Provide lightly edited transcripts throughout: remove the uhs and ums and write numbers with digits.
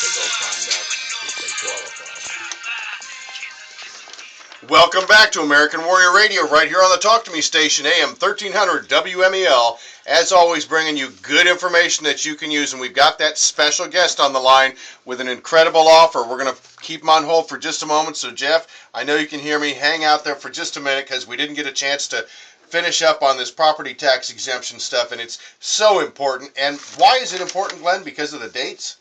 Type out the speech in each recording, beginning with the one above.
to go find out if they qualify. Welcome back to American Warrior Radio, right here on the Talk to Me station, AM 1300 WMEL. As always, bringing you good information that you can use, and we've got that special guest on the line with an incredible offer. We're going to keep him on hold for just a moment. So, Jeff, I know you can hear me. Hang out there for just a minute because we didn't get a chance to finish up on this property tax exemption stuff, and it's so important. And why is it important, Glenn? Because of the dates?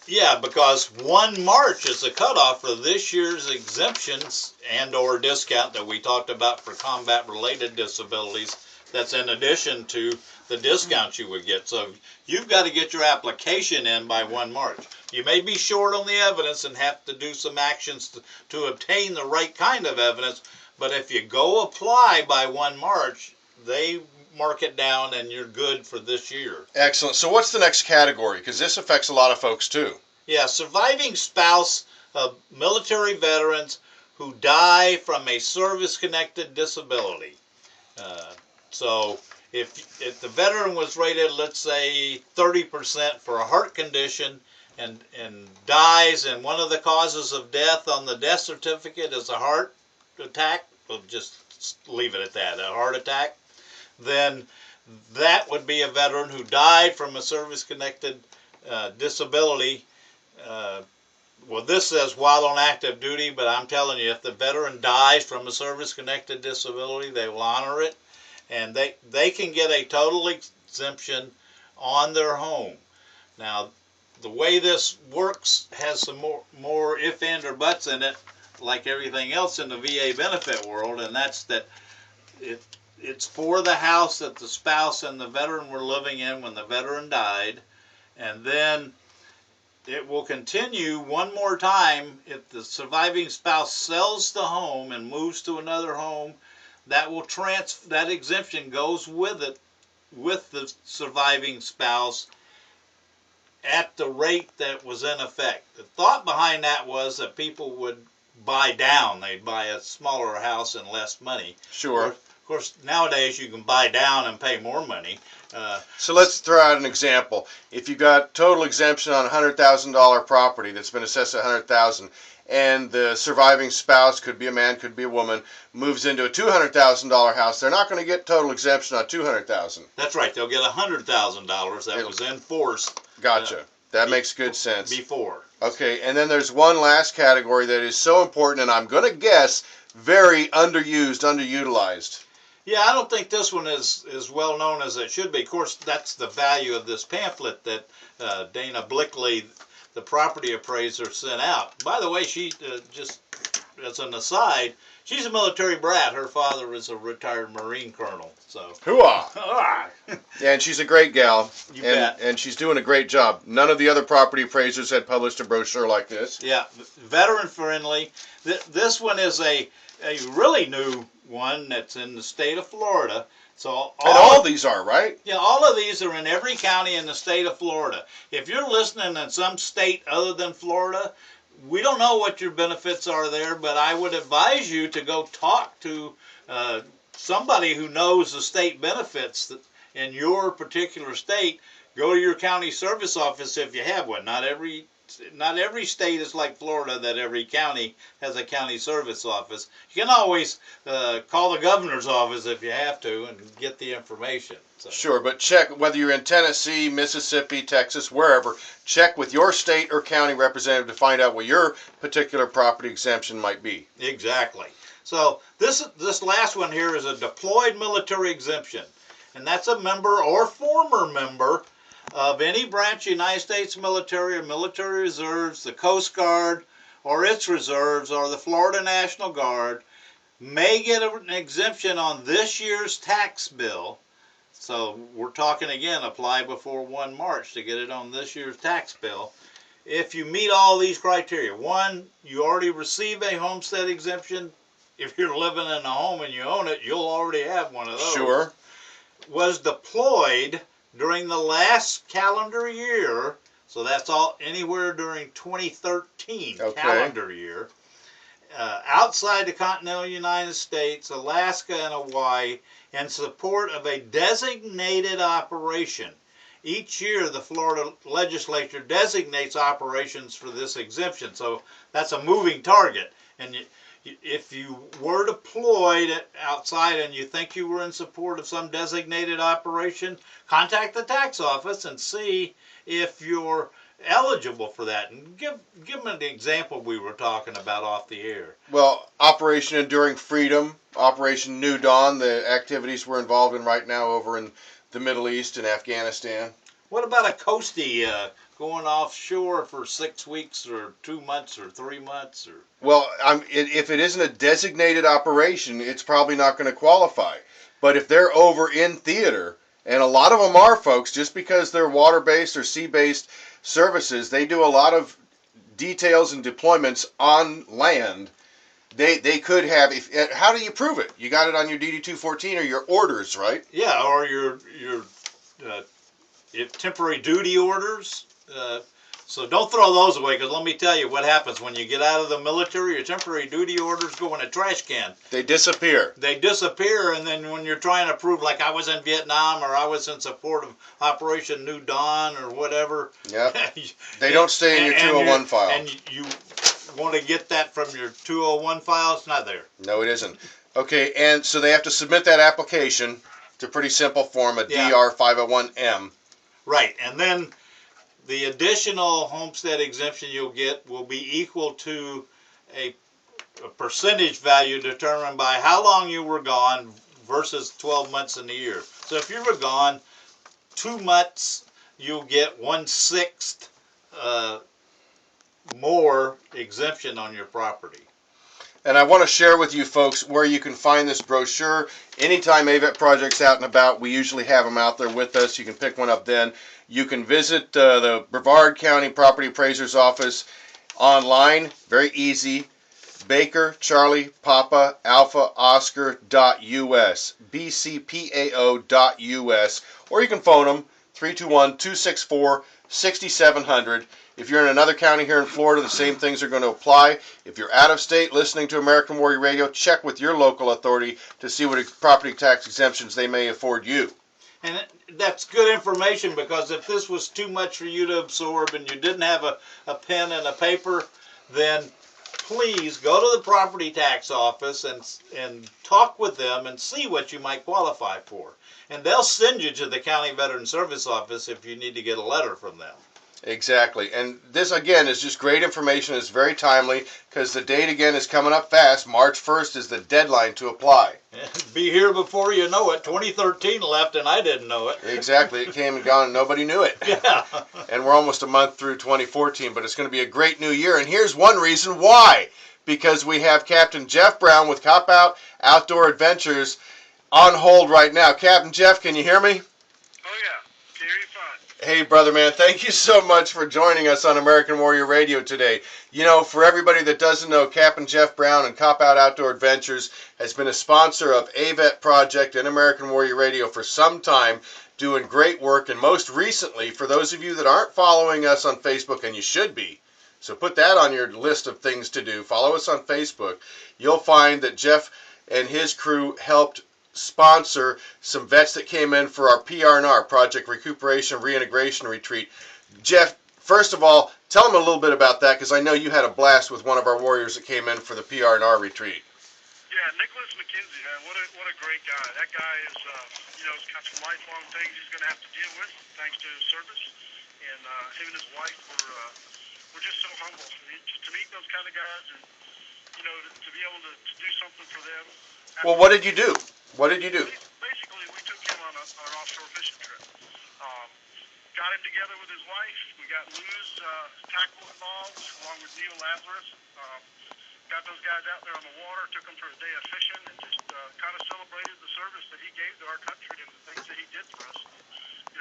Yeah, because 1 March is the cutoff for this year's exemptions and or discount that we talked about for combat-related disabilities. That's in addition to the discounts you would get. So you've got to get your application in by 1 March. You may be short on the evidence and have to do some actions to obtain the right kind of evidence, but if you go apply by 1 March, they mark it down and you're good for this year. Excellent. So what's the next category? Because this affects a lot of folks too. Yeah, surviving spouse of military veterans who die from a service-connected disability. So if the veteran was rated, let's say, 30% for a heart condition and dies, and one of the causes of death on the death certificate is a heart attack, we'll just leave it at that, a heart attack, then that would be a veteran who died from a service-connected disability. Well, this says while on active duty, but I'm telling you, if the veteran dies from a service-connected disability, they will honor it, and they can get a total exemption on their home. Now, the way this works has some more if, and, or buts in it, like everything else in the VA benefit world, and that's that it's for the house that the spouse and the veteran were living in when the veteran died, and then it will continue one more time if the surviving spouse sells the home and moves to another home. That exemption goes with it, with the surviving spouse at the rate that was in effect. The thought behind that was that people would buy down. They'd buy a smaller house and less money. Sure. Of course, nowadays you can buy down and pay more money. So let's throw out an example. If you got total exemption on a $100,000 property that's been assessed at $100,000, and the surviving spouse, could be a man, could be a woman, moves into a $200,000 house, they're not going to get total exemption on $200,000. That's right. They'll get $100,000 that was in force. Gotcha. That makes good sense. Before. Okay, and then there's one last category that is so important, and I'm going to guess very underused, underutilized. Yeah, I don't think this one is as well known as it should be. Of course, that's the value of this pamphlet that Dana Blickley, the property appraiser, sent out. By the way, she, just as an aside, she's a military brat. Her father was a retired Marine colonel. So. Hooah! Yeah, and she's a great gal. You bet. And she's doing a great job. None of the other property appraisers had published a brochure like this. Yeah, veteran friendly. This one is a really new one that's in the state of Florida. So all these are, right? Yeah, all of these are in every county in the state of Florida. If you're listening in some state other than Florida, we don't know what your benefits are there, but I would advise you to go talk to somebody who knows the state benefits in your particular state. Go to your county service office if you have one. Not every state is like Florida that every county has a county service office. You can always call the governor's office if you have to and get the information. So. Sure, but check whether you're in Tennessee, Mississippi, Texas, wherever. Check with your state or county representative to find out what your particular property exemption might be. Exactly. So this last one here is a deployed military exemption, and that's a member or former member of any branch of the United States military or military reserves, the Coast Guard or its reserves, or the Florida National Guard, may get an exemption on this year's tax bill. So we're talking again, apply before 1 March to get it on this year's tax bill. If you meet all these criteria: 1, you already receive a homestead exemption. If you're living in a home and you own it, you'll already have one of those. Sure. Was deployed during the last calendar year, so that's all anywhere during 2013 calendar year, outside the continental United States, Alaska, and Hawaii, in support of a designated operation. each year the Florida legislature designates operations for this exemption. So that's a moving target. And if you were deployed outside and you think you were in support of some designated operation, contact the tax office and see if you're eligible for that. And give them an example we were talking about off the air. Well, Operation Enduring Freedom, Operation New Dawn, the activities we're involved in right now over in the Middle East and Afghanistan. What about a coastie going offshore for 6 weeks or 2 months or 3 months? Or Well, if it isn't a designated operation, it's probably not going to qualify. But if they're over in theater, and a lot of them are, folks, just because they're water-based or sea-based services, they do a lot of details and deployments on land. They could have. How do you prove it? You got it on your DD-214 or your orders, right? yeah, or your uh, temporary duty orders. So don't throw those away, because let me tell you what happens when you get out of the military. Your temporary duty orders go in a trash can. They disappear. They disappear, and then when you're trying to prove, like I was in Vietnam or I was in support of Operation New Dawn or whatever. Yeah. They don't stay in your 201 file. And you want to get that from your 201 file, it's not there. No, it isn't. Okay, and so they have to submit that application. It's a pretty simple form, a DR 501M. Right, and then the additional homestead exemption you'll get will be equal to a percentage value determined by how long you were gone versus 12 months in the year. So if you were gone 2 months, you'll get 1/6 more exemption on your property. And I want to share with you folks where you can find this brochure. Anytime AVET Project's out and about, we usually have them out there with us. You can pick one up then. You can visit the Brevard County Property Appraiser's Office online. Very easy. Baker, Charlie, Papa, Alpha, Oscar.us. BCPAO.us. Or you can phone them, 321-264-6700. If you're in another county here in Florida, the same things are going to apply. If you're out of state listening to American Warrior Radio, check with your local authority to see what property tax exemptions they may afford you. And that's good information, because if this was too much for you to absorb and you didn't have a pen and a paper, then please go to the property tax office and talk with them and see what you might qualify for. And they'll send you to the County Veteran Service Office if you need to get a letter from them. Exactly. And this, again, is just great information. It's very timely because the date, again, is coming up fast. March 1st is the deadline to apply. Be here before you know it. 2013 left and I didn't know it. Exactly. It came and gone and nobody knew it. Yeah. And we're almost a month through 2014, but it's going to be a great new year. And here's one reason why. Because we have Captain Jeff Brown with Copout Outdoor Adventures on hold right now. Captain Jeff, can you hear me? Oh, yeah. Can hear you fine. Hey, brother, man, thank you so much for joining us on American Warrior Radio today. You know, for everybody that doesn't know, Captain Jeff Brown and Copout Outdoor Adventures has been a sponsor of AVET Project and American Warrior Radio for some time, doing great work. And most recently, for those of you that aren't following us on Facebook, and you should be, so put that on your list of things to do. Follow us on Facebook. You'll find that Jeff and his crew helped sponsor some vets that came in for our PR&R, Project Recuperation Reintegration Retreat. Jeff, first of all, tell them a little bit about that, because I know you had a blast with one of our warriors that came in for the PR&R retreat. Yeah, Nicholas McKenzie, man, what a great guy. That guy is, has got some lifelong things he's going to have to deal with thanks to his service. And him and his wife were just so humble. I mean, just to meet those kind of guys and, to be able to do something for them. Well, what did you do? What did you do? Basically, we took him on an offshore fishing trip. Got him together with his wife. We got Lou's tackle involved, along with Neil Lazarus. Got those guys out there on the water, took them for a day of fishing, and just kind of celebrated the service that he gave to our country and the things that he did for us.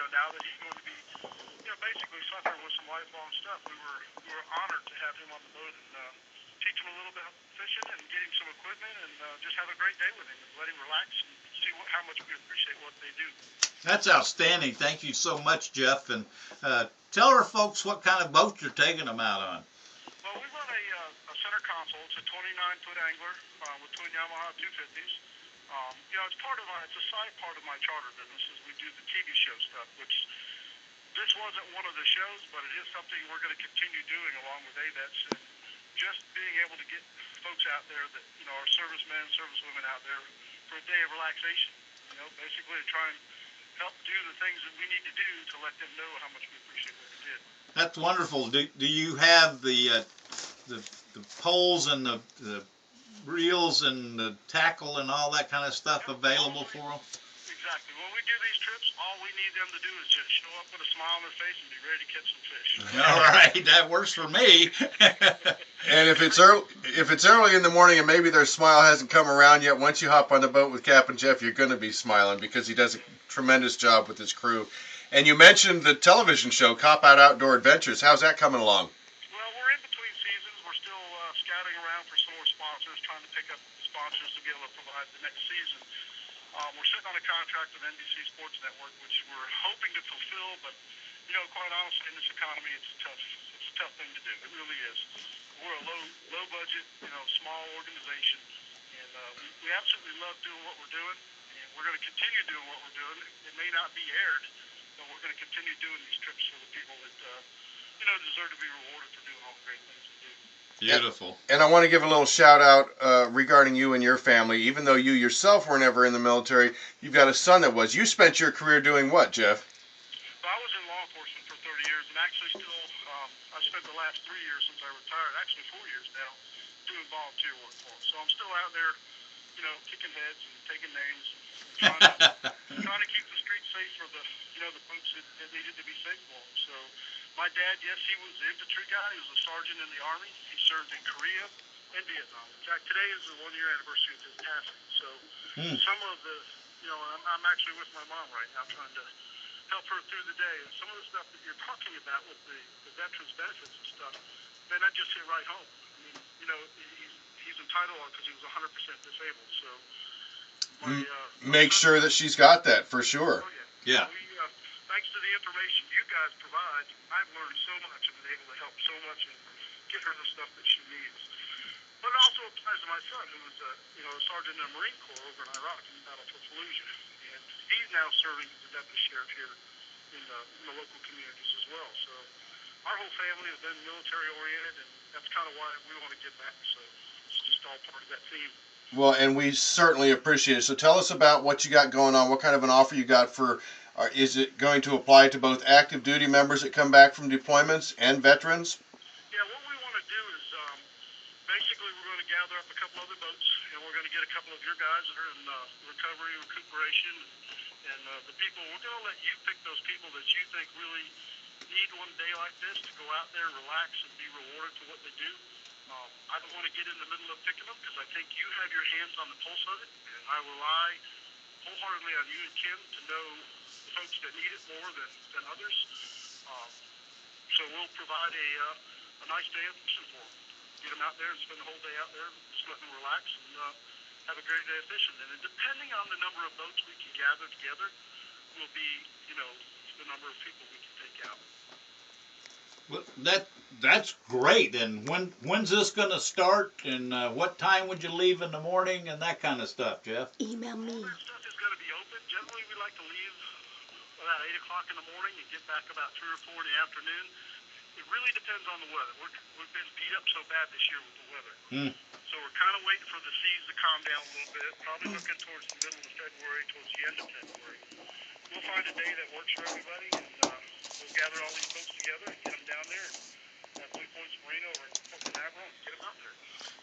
Now that he's going to be, basically suffering with some lifelong stuff, we were honored to have him on the boat and teach him a little bit of fishing and get him some equipment and just have a great day with him and let him relax and see how much we appreciate what they do. That's outstanding. Thank you so much, Jeff. And tell our folks what kind of boat you're taking them out on. Well, we run a center console. It's a 29-foot angler with twin Yamaha 250s. It's a side part of my charter business is we do the TV show stuff, which this wasn't one of the shows, but it is something we're going to continue doing along with AVETS, and just being able to get folks out there that, are servicemen, servicewomen out there for a day of relaxation, basically to try and help do the things that we need to do to let them know how much we appreciate what they did. That's wonderful. Do you have the poles and the reels and the tackle and all that kind of stuff available for them? Exactly. When we do these trips, all we need them to do is just show up with a smile on their face and be ready to catch some fish. All right, that works for me. And if it's early in the morning and maybe their smile hasn't come around yet, once you hop on the boat with Captain Jeff, you're going to be smiling because he does a tremendous job with his crew. And you mentioned the television show, Copout Outdoor Adventures. How's that coming along? Well, we're in between seasons. We're still scouting around for some more sponsors, trying to pick up sponsors to be able to provide the next season. We're sitting on a contract with NBC Sports Network, which we're hoping to fulfill, but quite honestly, in this economy, it's a tough thing to do. It really is. We're a low budget, small organization, and we absolutely love doing what we're doing, and we're going to continue doing what we're doing. It may not be aired, but we're going to continue doing these trips for the people that deserve to be rewarded for doing all the great things they do. Beautiful. And I want to give a little shout out regarding you and your family. Even though you yourself were never in the military, you've got a son that was. You spent your career doing what, Jeff? Well, I was in law enforcement for 30 years, and actually still, I spent the last 3 years since I retired, actually 4 years now, doing volunteer work for them. So I'm still out there, kicking heads and taking names, and trying to keep the streets safe for the folks that needed to be safe for them. So my dad, yes, he was the infantry guy. He was a sergeant in the Army. He served in Korea and Vietnam. In fact, today is the 1-year anniversary of his passing. So some of the, I'm actually with my mom right now trying to help her through the day. And some of the stuff that you're talking about with the veterans benefits and stuff, man, that just hit right home. I mean, he's entitled on because he was 100% disabled. So Make sure that she's got that for sure. Oh, Yeah. Thanks to the information you guys provide, I've learned so much and been able to help so much and get her the stuff that she needs. But it also applies to my son, who was a sergeant in the Marine Corps over in Iraq in the battle for Fallujah, and he's now serving as the deputy sheriff here in the local communities as well. So our whole family has been military oriented, and that's kind of why we want to give back. So it's just all part of that theme. Well, and we certainly appreciate it. So tell us about what you got going on. What kind of an offer you got for? Is it going to apply to both active duty members that come back from deployments and veterans? Yeah, what we want to do is basically we're going to gather up a couple other boats, and we're going to get a couple of your guys that are in recovery, recuperation, and the people. We're going to let you pick those people that you think really need one day like this to go out there, relax, and be rewarded for what they do. I don't want to get in the middle of picking them because I think you have your hands on the pulse of it, and I rely wholeheartedly on you and Kim to know the folks that need it more than others. So we'll provide a nice day of fishing for them. Get them out there and spend the whole day out there, just let them relax and have a great day of fishing. And then depending on the number of boats we can gather together, will be the number of people we can take out. Well, that's great. And when's this going to start? And what time would you leave in the morning and that kind of stuff, Jeff? Email me. All that stuff is going to be open. Generally, we like to leave about 8 o'clock in the morning and get back about 3 or 4 in the afternoon. It really depends on the weather. We've been beat up so bad this year with the weather. So we're kind of waiting for the seas to calm down a little bit. Probably looking towards the middle of February, towards the end of February. We'll find a day that works for everybody, and we'll gather all these folks together and get them down there at Blue Points Marina or in Port Canaveral and get them out there.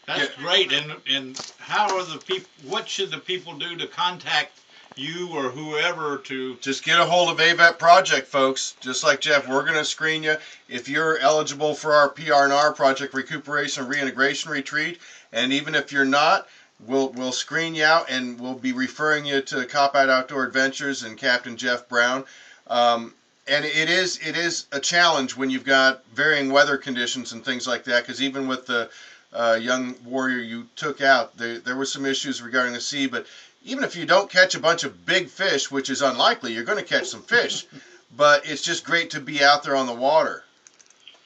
That's great. And how are the people? What should the people do to contact you or whoever to? Just get a hold of AVET Project, folks. Just like Jeff, we're going to screen you. If you're eligible for our PR&R Project Recuperation and Reintegration Retreat, and even if you're not, we'll screen you out and we'll be referring you to Copout Outdoor Adventures and Captain Jeff Brown. And it is a challenge when you've got varying weather conditions and things like that, because even with the young warrior you took out, there were some issues regarding the sea. But even if you don't catch a bunch of big fish, which is unlikely, you're going to catch some fish. But it's just great to be out there on the water.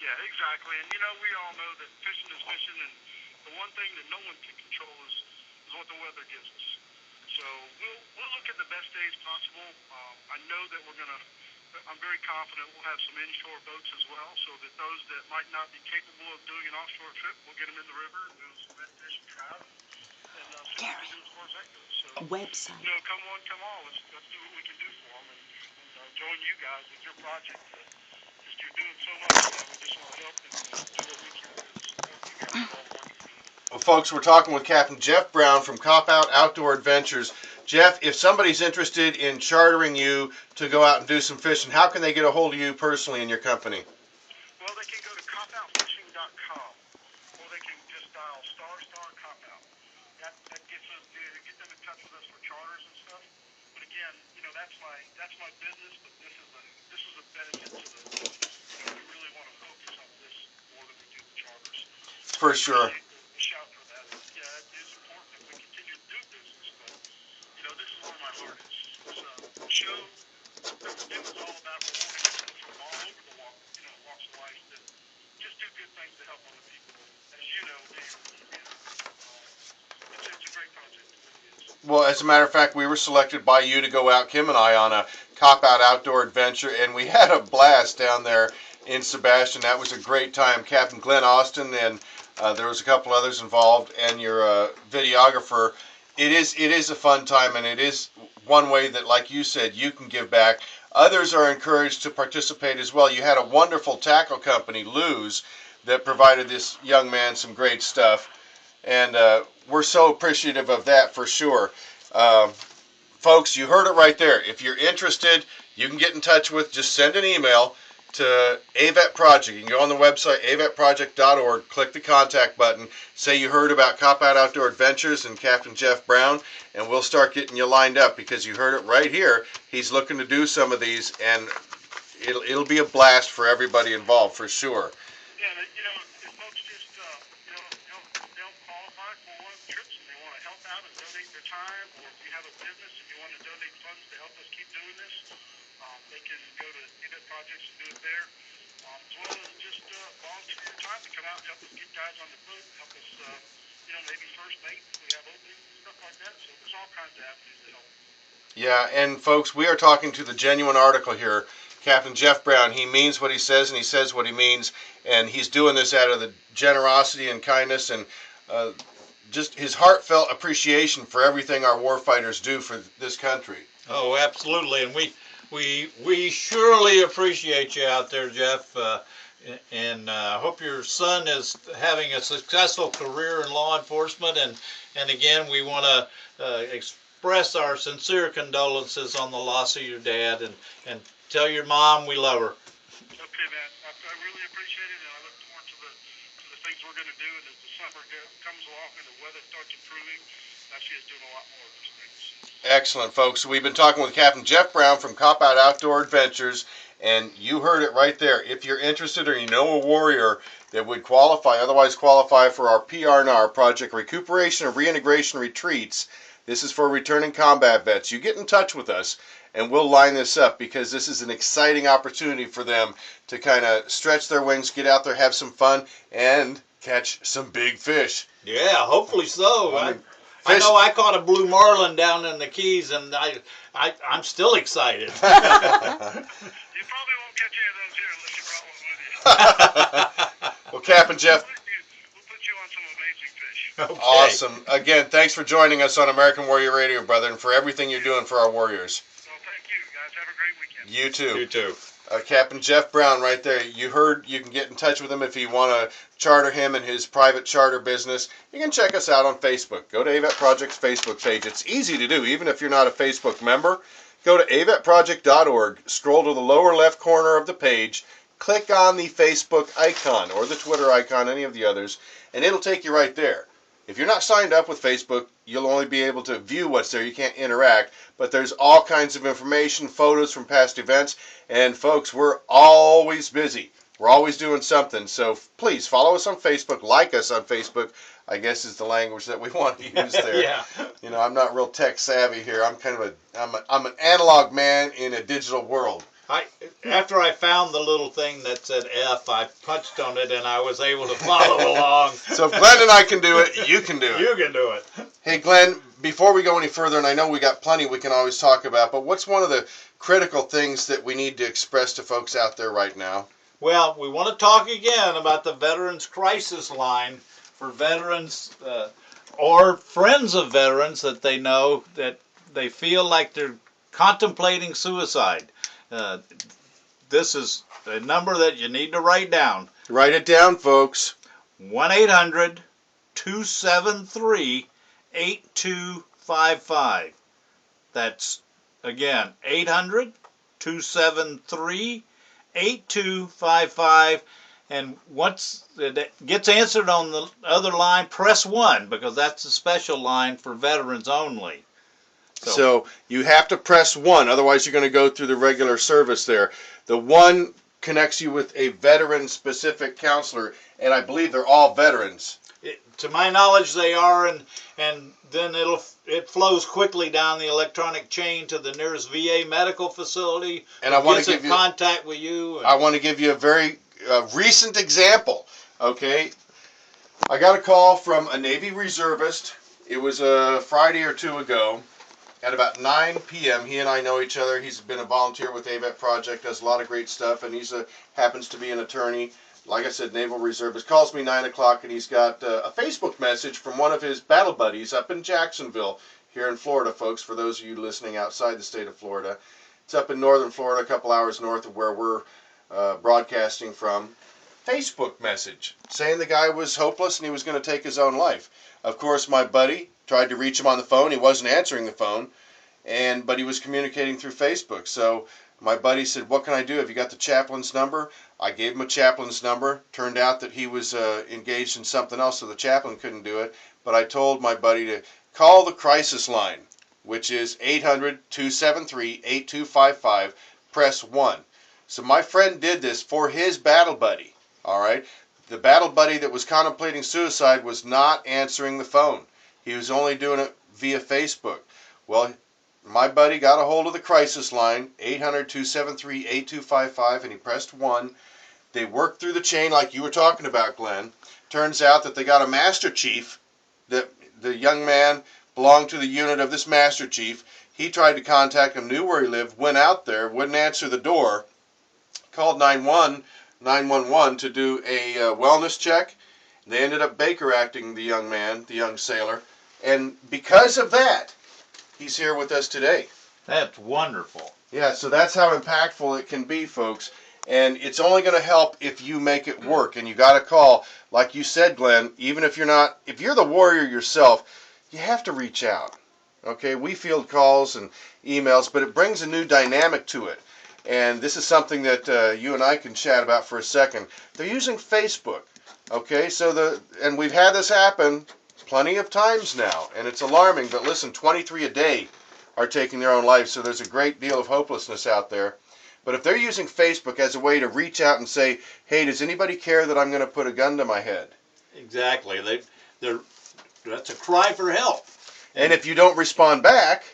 Yeah, exactly. And we all know that fishing is fishing, and the one thing that no one can control is what the weather gives us. So we'll look at the best days possible. I know that we're going to I'm very confident we'll have some inshore boats as well, so that those that might not be capable of doing an offshore trip, we'll get them in the river and do some red fish and trout, and see what we can do as far as that goes. So, A website. come one, come all. Let's do what we can do for them, and join you guys with your project. Just you're doing so much, we just want to help and do what we can to support you guys all working together. Well, folks, we're talking with Captain Jeff Brown from Copout Outdoor Adventures. Jeff, if somebody's interested in chartering you to go out and do some fishing, how can they get a hold of you personally and your company? Well, they can go to copoutfishing.com, or they can just dial star copout. That gets them in touch with us for charters and stuff. But again, that's my business. But this is a benefit to the. We really want to focus on this more than we do the charters. For sure. We shout for that. Yeah, it is important that we continue to do business. But this is where my heart is. The show that we do is all about rewarding people from all over the walks of life that just do good things to help other people. As you know, Dan, it's a great project. It really is. Well, as a matter of fact, we were selected by you to go out, Kim and I, on a Copout Outdoor Adventure, and we had a blast down there in Sebastian. That was a great time. Captain Glenn Austin, and there was a couple others involved, and your videographer. It is a fun time, and it is one way that, like you said, you can give back. Others are encouraged to participate as well. You had a wonderful tackle company, Luz, that provided this young man some great stuff, and we're so appreciative of that for sure. Folks, you heard it right there. If you're interested, you can get in touch with, just send an email to AVET Project. You can go on the website, avetproject.org, click the contact button, say you heard about Copout Outdoor Adventures and Captain Jeff Brown, and we'll start getting you lined up, because you heard it right here. He's looking to do some of these, and it'll be a blast for everybody involved, for sure. Yeah, if folks just don't qualify for one of the trips and they want to help out and donate their time, or if you have a business and you want to donate funds to help us keep doing this, they can go to AVET Projects and do it there, as well as just volunteer your time to come out and help us get guys on the boat, help us, maybe first mate if we have openings and stuff like that. So there's all kinds of avenues to help. Yeah, and folks, we are talking to the genuine article here, Captain Jeff Brown. He means what he says, and he says what he means, and he's doing this out of the generosity and kindness and just his heartfelt appreciation for everything our warfighters do for this country. Oh, absolutely, and we surely appreciate you out there, Jeff, and hope your son is having a successful career in law enforcement. And again, we want to express our sincere condolences on the loss of your dad, and tell your mom we love her. Okay, man. I really appreciate it, and I look forward to the things we're going to do. And as the summer comes along and the weather starts improving, I see us doing a lot more of those things. Excellent, folks. We've been talking with Captain Jeff Brown from Copout Outdoor Adventures, and you heard it right there. If you're interested, or you know a warrior that would otherwise qualify for our PR&R Project Recuperation and Reintegration Retreats, this is for returning combat vets. You get in touch with us, and we'll line this up, because this is an exciting opportunity for them to kind of stretch their wings, get out there, have some fun, and catch some big fish. Yeah, hopefully so. I Fish. know I caught a blue marlin down in the Keys, and I'm still excited. You probably won't catch any of those here unless you brought one with you. Well, Captain Jeff, We'll put you on some amazing fish. Okay. awesome. Again, thanks for joining us on American Warrior Radio, brother, and for everything you're doing for our warriors. Well, thank you, guys. Have a great weekend. You too. You too. Captain Jeff Brown right there. You heard, you can get in touch with him if you want to charter him in his private charter business. You can check us out on Facebook. Go to AVET Project's Facebook page. It's easy to do, even if you're not a Facebook member. Go to avetproject.org, scroll to the lower left corner of the page, click on the Facebook icon or the Twitter icon, any of the others, and it'll take you right there. If you're not signed up with Facebook, you'll only be able to view what's there. You can't interact, but there's all kinds of information, photos from past events, and folks, we're always busy. We're always doing something, so please follow us on Facebook, like us on Facebook, I guess is the language that we want to use there. Yeah. You know, I'm not real tech savvy here. I'm an analog man in a digital world. After I found the little thing that said F, I punched on it, and I was able to follow along. So if Glenn and I can do it, you can do it. You can do it. Hey, Glenn, before we go any further, and I know we got plenty we can always talk about, but what's one of the critical things that we need to express to folks out there right now? Well, we want to talk again about the Veterans Crisis Line for veterans or friends of veterans that they know that they feel like they're contemplating suicide. This is a number that you need to write down. Write it down, folks. 1-800-273-8255. That's, again, 800-273-8255. And once it gets answered on the other line, press 1, because that's a special line for veterans only. So you have to press 1, otherwise you're going to go through the regular service there. The 1 connects you with a veteran-specific counselor, and I believe they're all veterans. To my knowledge, they are, and then it flows quickly down the electronic chain to the nearest VA medical facility. And I want to give you contact with you. I want to give you a very recent example. Okay, I got a call from a Navy reservist. It was a Friday or two ago. At about 9 p.m., he and I know each other. He's been a volunteer with AVET Project, does a lot of great stuff, and he's happens to be an attorney. Like I said, Naval Reservist. Calls me 9 o'clock, and he's got a Facebook message from one of his battle buddies up in Jacksonville, here in Florida, folks, for those of you listening outside the state of Florida. It's up in northern Florida, a couple hours north of where we're broadcasting from. Facebook message saying the guy was hopeless and he was going to take his own life. Of course, my buddy tried to reach him on the phone. He wasn't answering the phone, but he was communicating through Facebook. So my buddy said, "What can I do? Have you got the chaplain's number?" I gave him a chaplain's number. Turned out that he was engaged in something else, so the chaplain couldn't do it. But I told my buddy to call the crisis line, which is 800-273-8255. Press 1. So my friend did this for his battle buddy. All right. The battle buddy that was contemplating suicide was not answering the phone. He was only doing it via Facebook. Well, my buddy got a hold of the crisis line, 800-273-8255, and he pressed 1. They worked through the chain like you were talking about, Glenn. Turns out that they got a master chief, that the young man belonged to the unit of this master chief. He tried to contact him, knew where he lived, went out there, wouldn't answer the door, called 911 to do a wellness check. They ended up Baker acting the young man, the young sailor, and because of that, he's here with us today. That's wonderful. Yeah, so that's how impactful it can be, folks. And it's only going to help if you make it work. And you got to call, like you said, Glenn, even if you're the warrior yourself, you have to reach out. Okay, we field calls and emails, but it brings a new dynamic to it. And this is something that you and I can chat about for a second. They're using Facebook. Okay, and we've had this happen plenty of times now, and it's alarming. But listen, 23 a day are taking their own lives, so there's a great deal of hopelessness out there. But if they're using Facebook as a way to reach out and say, "Hey, does anybody care that I'm going to put a gun to my head?" Exactly. That's a cry for help. And if you don't respond back,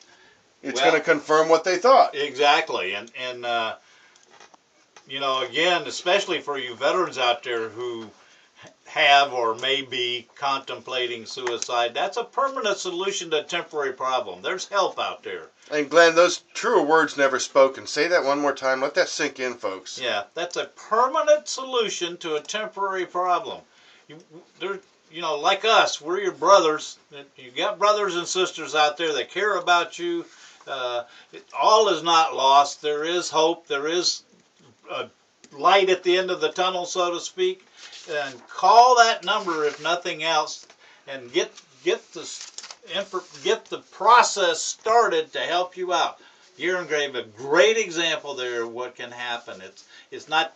it's going to confirm what they thought. Exactly. And again, especially for you veterans out there who have or may be contemplating suicide, that's a permanent solution to a temporary problem. There's help out there. And Glenn, those truer words never spoken. Say that one more time. Let that sink in, folks. Yeah, that's a permanent solution to a temporary problem. Like us, we're your brothers. You got brothers and sisters out there that care about you. All is not lost. There is hope. There is a light at the end of the tunnel, so to speak. And call that number if nothing else, and get the process started to help you out. You're gave a great example there of what can happen. It's not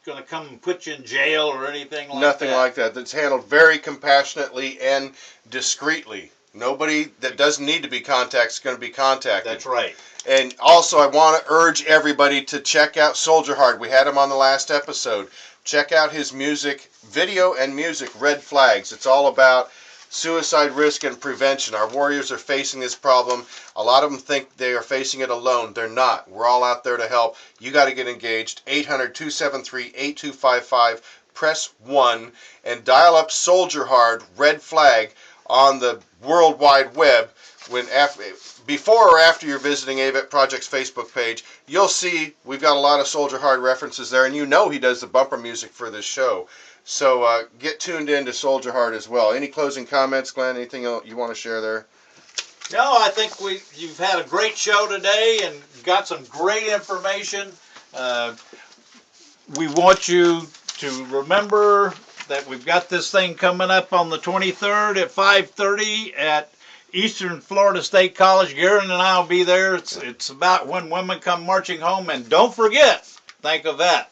going to come and put you in jail or anything like that. Nothing like that. That's handled very compassionately and discreetly. Nobody that doesn't need to be contacted is going to be contacted. That's right. And also, I want to urge everybody to check out Soldier Heart. We had him on the last episode. Check out his music, video and music, Red Flags. It's all about suicide risk and prevention. Our warriors are facing this problem. A lot of them think they are facing it alone. They're not. We're all out there to help. You got to get engaged. 800-273-8255. Press 1 and dial up Soldier Heart, Red Flag, on the World Wide Web, before or after you're visiting AVET Project's Facebook page, you'll see we've got a lot of Soldier Hard references there, and you know he does the bumper music for this show. So get tuned in to Soldier Hard as well. Any closing comments, Glenn? Anything you want to share there? No, I think you've had a great show today and got some great information. We want you to remember that we've got this thing coming up on the 23rd at 5:30 at Eastern Florida State College. Garen and I will be there. It's about when women come marching home. And don't forget, think of that.